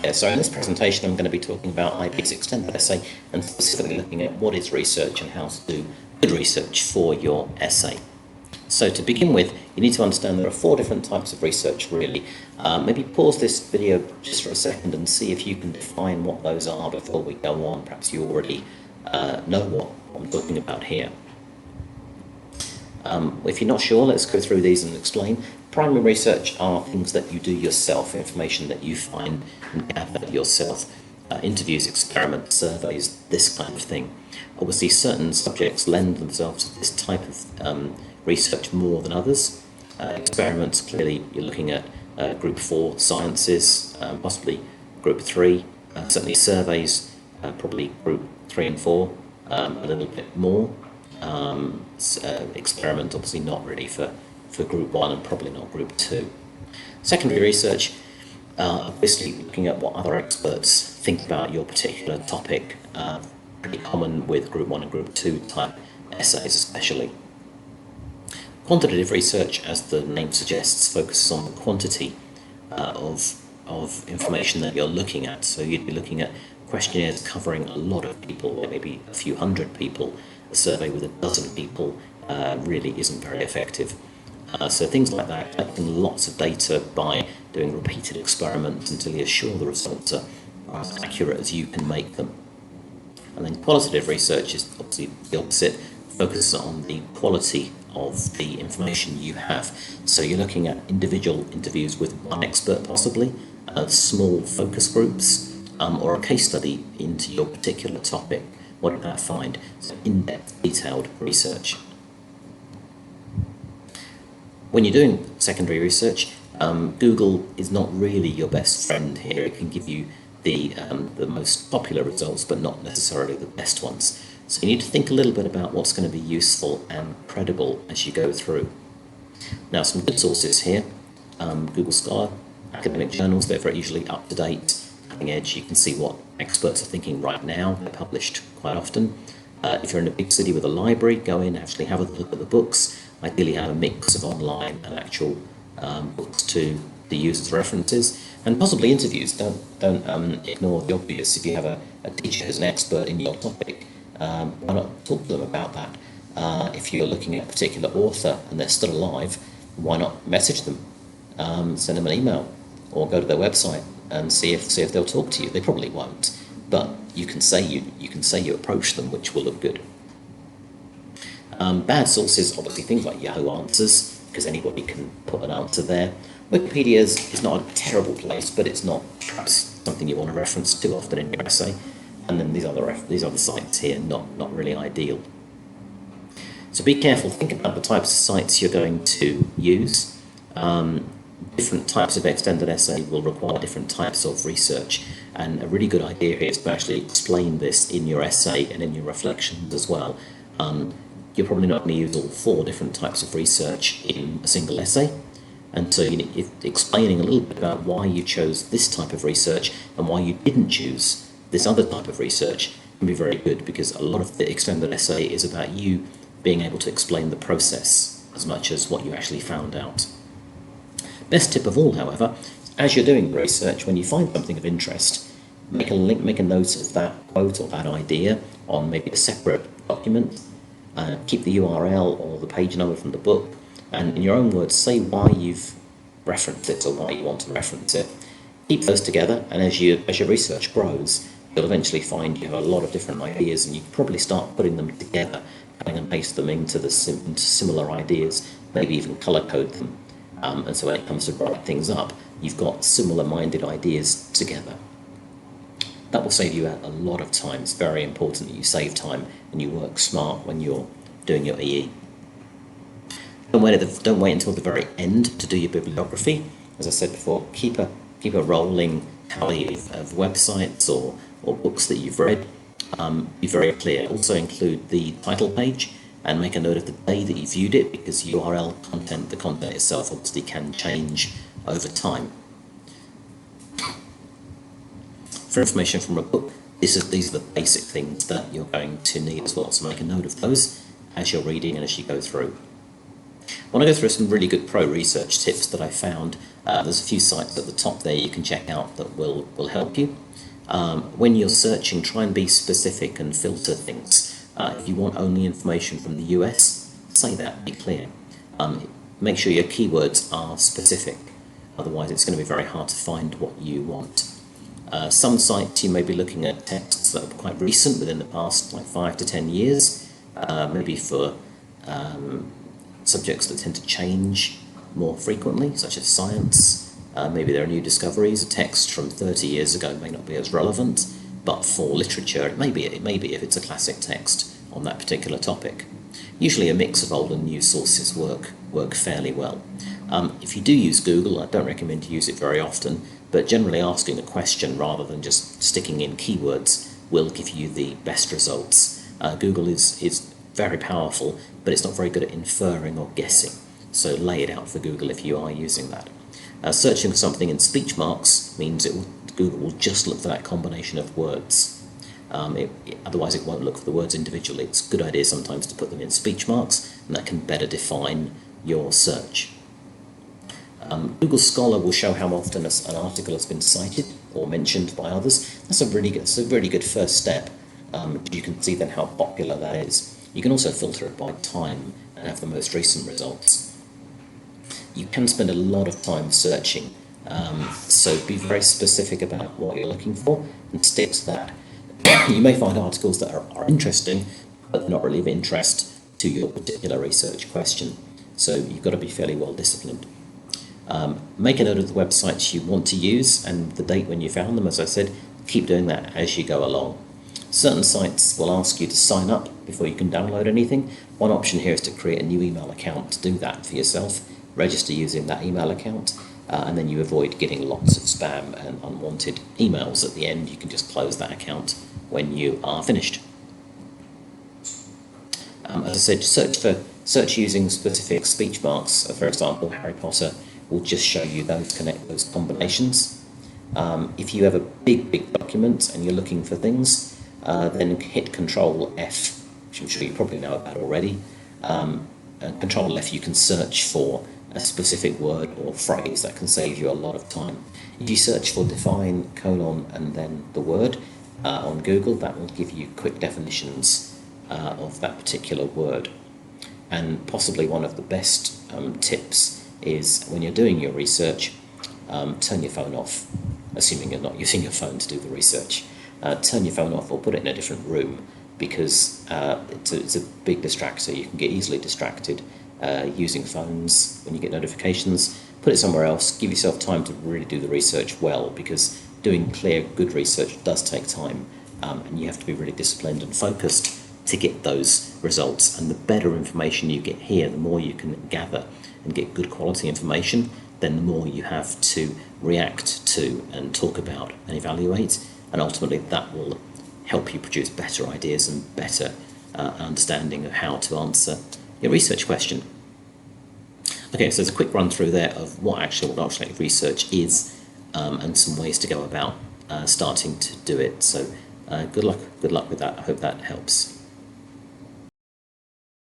there. So in this presentation, I'm going to be talking about IB's extended essay and specifically looking at what is research and how to do good research for your essay. So to begin with, you need to understand there are 4 different types of research, really. Maybe pause this video just for a second and see if you can define what those are before we go on. Perhaps you already know what I'm talking about here. If you're not sure, let's go through these and explain. Primary research are things that you do yourself, information that you find and gather yourself. Interviews, experiments, surveys, this kind of thing. Obviously, certain subjects lend themselves to this type of research more than others. Experiments, clearly, you're looking at Group 4 sciences, possibly Group 3. Certainly surveys, probably Group 3 and 4, a little bit more. Experiment, obviously not really for Group 1 and probably not Group 2. Secondary research, obviously looking at what other experts think about your particular topic, pretty common with Group 1 and Group 2 type essays especially. Quantitative research, as the name suggests, focuses on the quantity of information that you're looking at. So you'd be looking at questionnaires covering a lot of people, maybe a few hundred people. A survey with a dozen people really isn't very effective. So things like that, collecting lots of data by doing repeated experiments until you're sure the results are as accurate as you can make them. And then qualitative research is obviously the opposite, focuses on the quality of the information you have. So you're looking at individual interviews with one expert possibly, small focus groups, or a case study into your particular topic. What did that find? So in-depth, detailed research. When you're doing secondary research, Google is not really your best friend here. It can give you the most popular results, but not necessarily the best ones. So you need to think a little bit about what's going to be useful and credible as you go through. Now, some good sources here. Google Scholar, academic journals, they're very usually up to date, cutting edge. You can see what experts are thinking right now. They're published quite often. If you're in a big city with a library, go in, actually have a look at the books. Ideally have a mix of online and actual books to use as references, and possibly interviews. Don't ignore the obvious. If you have a teacher who's an expert in your topic, why not talk to them about that? If you're looking at a particular author and they're still alive, why not message them, send them an email, or go to their website and see if they'll talk to you. They probably won't, but you can say you approach them, which will look good. Bad sources, obviously things like Yahoo Answers, because anybody can put an answer there. Wikipedia is not a terrible place, but it's not perhaps something you want to reference too often in your essay. And then these other sites here, not really ideal. So be careful. Think about the types of sites you're going to use. Different types of extended essay will require different types of research, and a really good idea here is to actually explain this in your essay and in your reflections as well. You're probably not going to use all 4 different types of research in a single essay, and so explaining a little bit about why you chose this type of research and why you didn't choose this other type of research can be very good, because a lot of the extended essay is about you being able to explain the process as much as what you actually found out. Best tip of all, however, as you're doing research, when you find something of interest, make a note of that quote or that idea on maybe a separate document. Keep the URL or the page number from the book, and in your own words, say why you've referenced it or why you want to reference it. Keep those together, and as your research grows, you'll eventually find you have a lot of different ideas, and you can probably start putting them together, cutting and paste them into similar ideas, maybe even color code them. And so when it comes to write things up, you've got similar-minded ideas together. That will save you a lot of time. It's very important that you save time and you work smart when you're doing your EE. Don't wait until the very end to do your bibliography. As I said before, keep a rolling tally of websites or books that you've read. Be very clear. Also include the title page and make a note of the day that you viewed it, because URL content, the content itself, obviously can change over time. For information from a book, these are the basic things that you're going to need as well, so make a note of those as you're reading and as you go through. I want to go through some really good pro research tips that I found. There's a few sites at the top there you can check out that will help you. When you're searching, try and be specific and filter things. If you want only information from the US, say that, be clear. Make sure your keywords are specific, otherwise it's going to be very hard to find what you want. Some sites you may be looking at texts that are quite recent, within the past like 5 to 10 years, maybe for subjects that tend to change more frequently, such as science. Maybe there are new discoveries. A text from 30 years ago may not be as relevant, but for literature it may be if it's a classic text on that particular topic. Usually a mix of old and new sources work fairly well. If you do use Google, I don't recommend to use it very often, but generally asking a question rather than just sticking in keywords will give you the best results. Google is very powerful, but it's not very good at inferring or guessing, so lay it out for Google if you are using that. Searching for something in speech marks means Google will just look for that combination of words. Otherwise it won't look for the words individually. It's a good idea sometimes to put them in speech marks, and that can better define your search. Google Scholar will show how often an article has been cited or mentioned by others. That's a really good first step. You can see then how popular that is. You can also filter it by time and have the most recent results. You can spend a lot of time searching, so be very specific about what you're looking for and stick to that. You may find articles that are interesting, but they're not really of interest to your particular research question, so you've got to be fairly well disciplined. Make a note of the websites you want to use and the date when you found them. As I said, keep doing that as you go along. Certain sites will ask you to sign up before you can download anything. One option here is to create a new email account to do that for yourself. Register using that email account, and then you avoid getting lots of spam and unwanted emails at the end. You can just close that account when you are finished. As I said, search using specific speech marks. For example, Harry Potter will just show you those combinations. If you have a big document and you're looking for things, then hit Control F, which I'm sure you probably know about already. And Control F, you can search for a specific word or phrase. That can save you a lot of time. If you search for define, colon, and then the word on Google, that will give you quick definitions of that particular word. And possibly one of the best tips is when you're doing your research, turn your phone off, assuming you're not using your phone to do the research. Turn your phone off or put it in a different room, because it's a big distractor. You can get easily distracted using phones when you get notifications. Put it somewhere else. Give yourself time to really do the research well, because doing clear, good research does take time, and you have to be really disciplined and focused to get those results. And the better information you get here, the more you can gather and get good quality information, then the more you have to react to and talk about and evaluate, and ultimately that will help you produce better ideas and better understanding of how to answer your research question. Okay, so there's a quick run through there of what actual large language research is, and some ways to go about starting to do it. So good luck with that. I hope that helps.